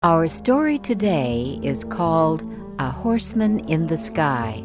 Our story today is called A Horseman in the Sky.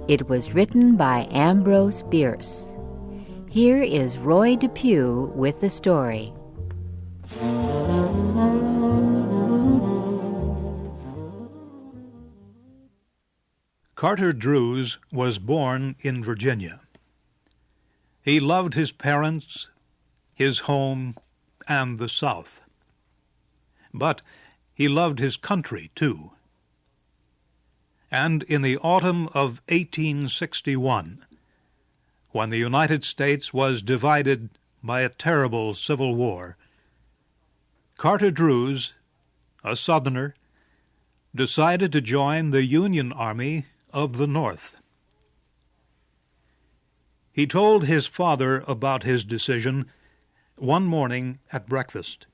It was written by Ambrose Bierce. Here is Roy Depew with the story. Carter Druse was born in Virginia. He loved his parents, his home, and the South. But he loved his country, too. And in the autumn of 1861, when the United States was divided by a terrible civil war, Carter Druse, a Southerner, decided to join the Union Army of the North. He told his father about his decision one morning at breakfast.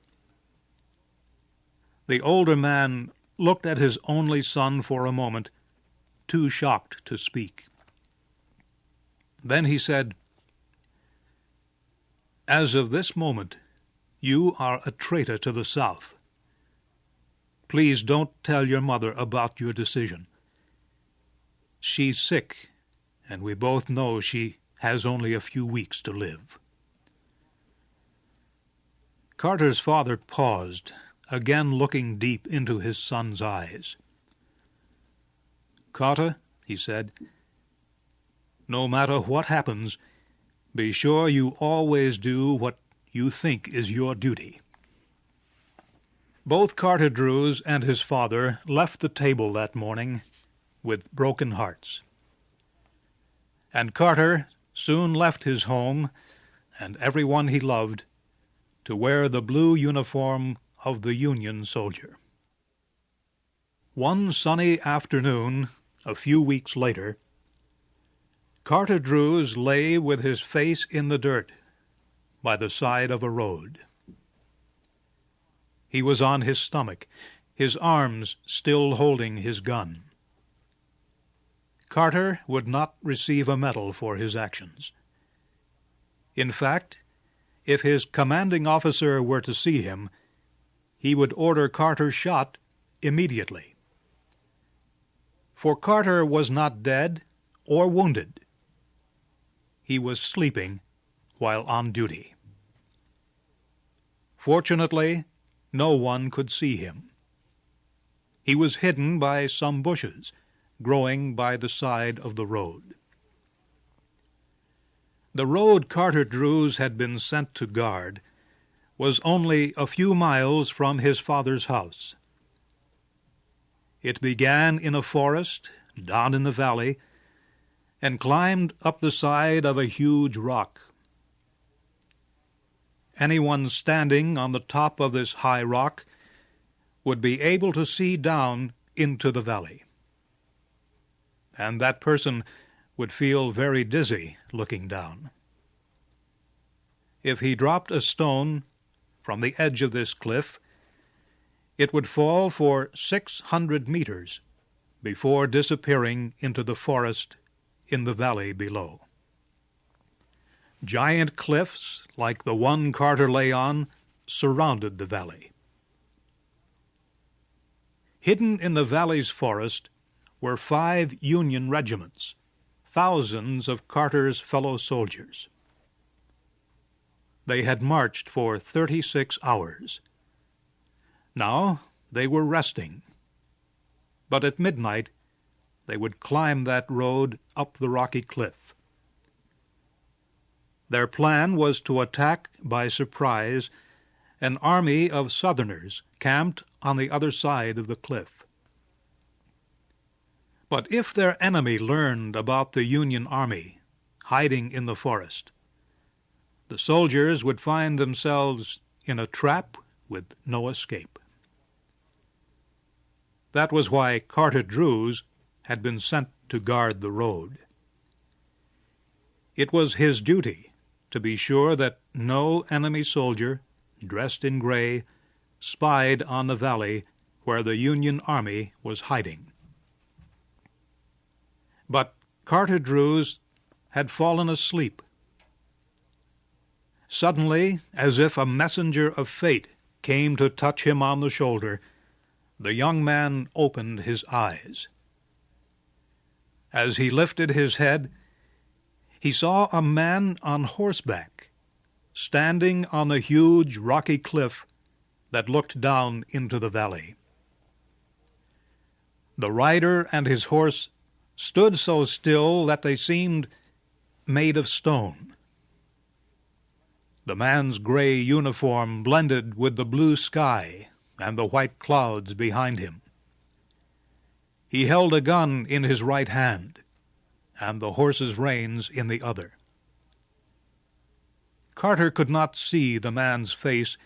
The older man looked at his only son for a moment, too shocked to speak. Then he said, "As of this moment, you are a traitor to the South. Please don't tell your mother about your decision. She's sick, and we both know she has only a few weeks to live." Carter's father paused, again looking deep into his son's eyes. "Carter," he said, "no matter what happens, be sure you always do what you think is your duty." Both Carter Druse and his father left the table that morning with broken hearts. And Carter soon left his home and everyone he loved to wear the blue uniform of the Union soldier. One sunny afternoon, a few weeks later, Carter Druse lay with his face in the dirt by the side of a road. He was on his stomach, his arms still holding his gun. Carter would not receive a medal for his actions. In fact, if his commanding officer were to see him, he would order Carter shot immediately. For Carter was not dead or wounded. He was sleeping while on duty. Fortunately, no one could see him. He was hidden by some bushes growing by the side of the road. The road Carter Druse had been sent to guard was only a few miles from his father's house. It began in a forest down in the valley and climbed up the side of a huge rock. Anyone standing on the top of this high rock would be able to see down into the valley. And that person would feel very dizzy looking down. If he dropped a stone from the edge of this cliff, it would fall for 600 meters before disappearing into the forest in the valley below. Giant cliffs, like the one Carter lay on, surrounded the valley. Hidden in the valley's forest were 5 Union regiments, thousands of Carter's fellow soldiers. They had marched for 36 hours. Now they were resting. But at midnight they would climb that road up the rocky cliff. Their plan was to attack by surprise an army of Southerners camped on the other side of the cliff. But if their enemy learned about the Union Army hiding in the forest, the soldiers would find themselves in a trap with no escape. That was why Carter Druse had been sent to guard the road. It was his duty to be sure that no enemy soldier, dressed in gray, spied on the valley where the Union Army was hiding. But Carter Druse had fallen asleep. Suddenly, as if a messenger of fate came to touch him on the shoulder, the young man opened his eyes. As he lifted his head, he saw a man on horseback, standing on the huge rocky cliff that looked down into the valley. The rider and his horse stood so still that they seemed made of stone. The man's gray uniform blended with the blue sky and the white clouds behind him. He held a gun in his right hand and the horse's reins in the other. Carter could not see the man's face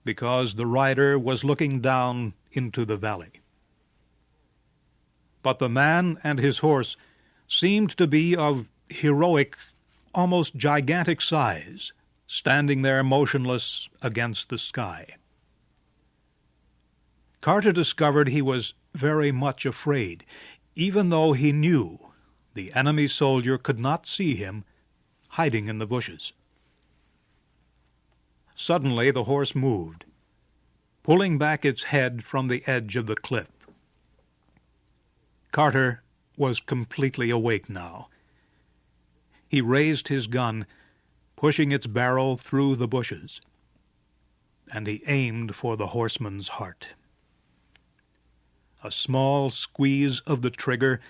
because the rider was looking down into the valley. But the man and his horse seemed to be of heroic, almost gigantic size, standing there motionless against the sky. Carter discovered he was very much afraid, even though he knew the enemy soldier could not see him hiding in the bushes. Suddenly the horse moved, pulling back its head from the edge of the cliff. Carter was completely awake now. He raised his gun, pushing its barrel through the bushes, and he aimed for the horseman's heart. A small squeeze of the trigger,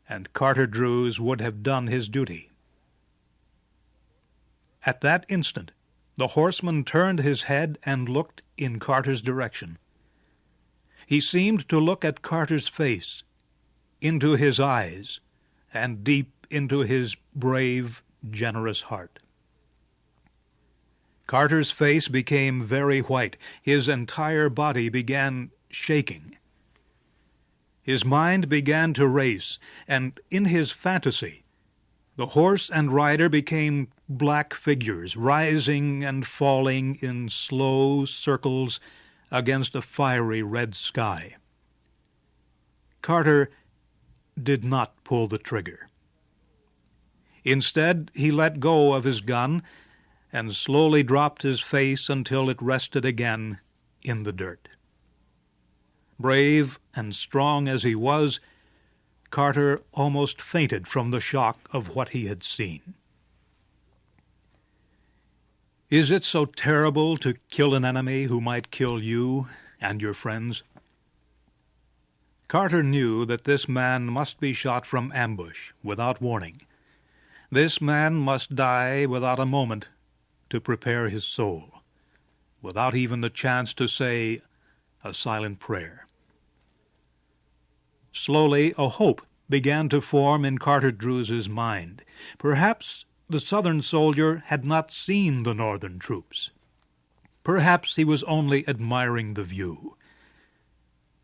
and Carter Drews would have done his duty. At that instant, the horseman turned his head and looked in Carter's direction. He seemed to look at Carter's face, into his eyes, and deep into his brave, generous heart. Carter's face became very white. His entire body began shaking. His mind began to race, and in his fantasy, the horse and rider became black figures, rising and falling in slow circles against a fiery red sky. Carter did not pull the trigger. Instead, he let go of his gun and slowly dropped his face until it rested again in the dirt. Brave and strong as he was, Carter almost fainted from the shock of what he had seen. Is it so terrible to kill an enemy who might kill you and your friends? Carter knew that this man must be shot from ambush without warning. This man must die without a moment to prepare his soul, without even the chance to say a silent prayer. Slowly, a hope began to form in Carter Drews's mind. Perhaps the Southern soldier had not seen the Northern troops. Perhaps he was only admiring the view.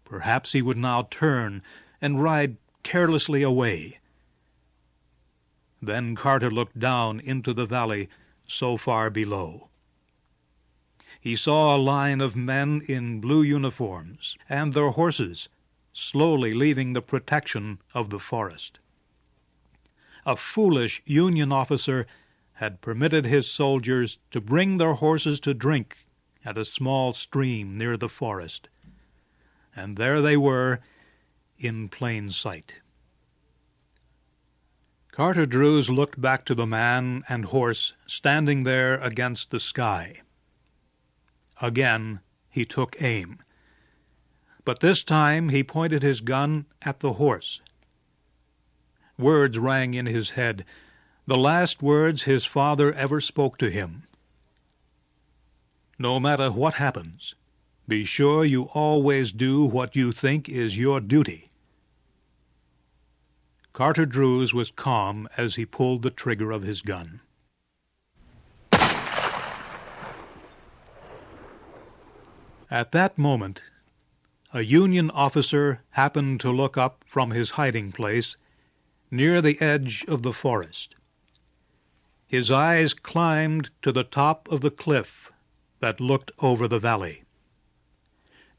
Perhaps he would now turn and ride carelessly away. Then Carter looked down into the valley so far below. He saw a line of men in blue uniforms and their horses slowly leaving the protection of the forest. A foolish Union officer had permitted his soldiers to bring their horses to drink at a small stream near the forest, and there they were in plain sight. Carter Drews looked back to the man and horse standing there against the sky. Again he took aim, but this time he pointed his gun at the horse. Words rang in his head, the last words his father ever spoke to him. No matter what happens, be sure you always do what you think is your duty. Carter Drews was calm as he pulled the trigger of his gun. At that moment, a Union officer happened to look up from his hiding place near the edge of the forest. His eyes climbed to the top of the cliff that looked over the valley.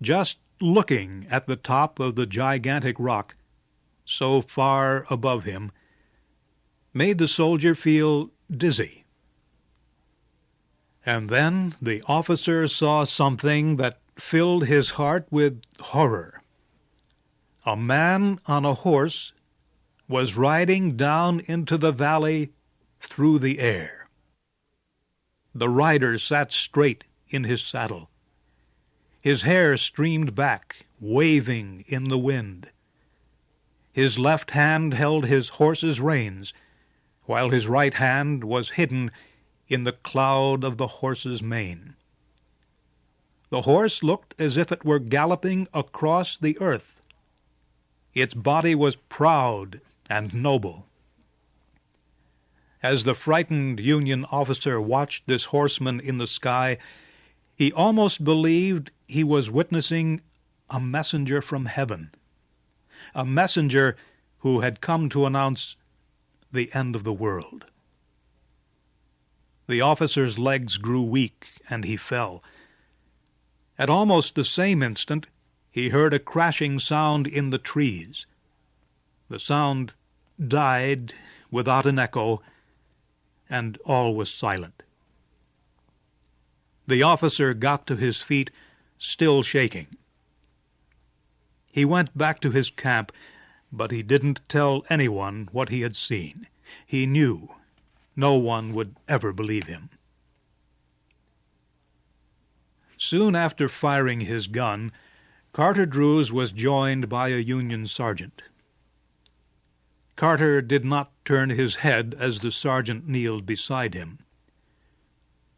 Just looking at the top of the gigantic rock so far above him made the soldier feel dizzy. And then the officer saw something that filled his heart with horror. A man on a horse was riding down into the valley through the air. The rider sat straight in his saddle. His hair streamed back, waving in the wind. His left hand held his horse's reins, while his right hand was hidden in the cloud of the horse's mane. The horse looked as if it were galloping across the earth. Its body was proud and noble. As the frightened Union officer watched this horseman in the sky, he almost believed he was witnessing a messenger from heaven, a messenger who had come to announce the end of the world. The officer's legs grew weak, and he fell. At almost the same instant, he heard a crashing sound in the trees. The sound died without an echo, and all was silent. The officer got to his feet, still shaking. He went back to his camp, but he didn't tell anyone what he had seen. He knew no one would ever believe him. Soon after firing his gun, Carter Druse was joined by a Union sergeant. Carter did not turn his head as the sergeant kneeled beside him.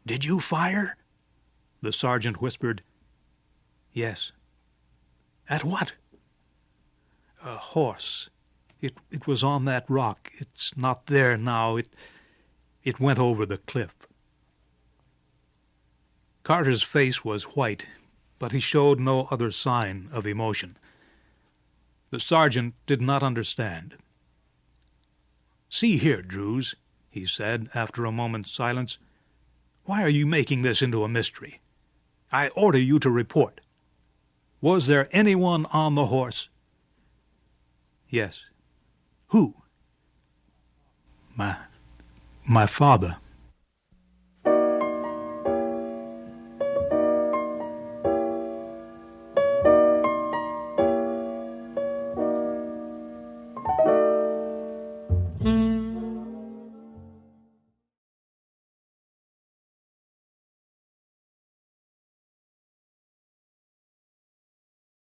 "Did you fire?" the sergeant whispered. "Yes." "At what?" "A horse. It was on that rock. It's not there now. It went over the cliff." Carter's face was white, but he showed no other sign of emotion. The sergeant did not understand. "See here, Druse," he said after a moment's silence, "why are you making this into a mystery? I order you to report. Was there anyone on the horse?" "Yes." "Who?" My father."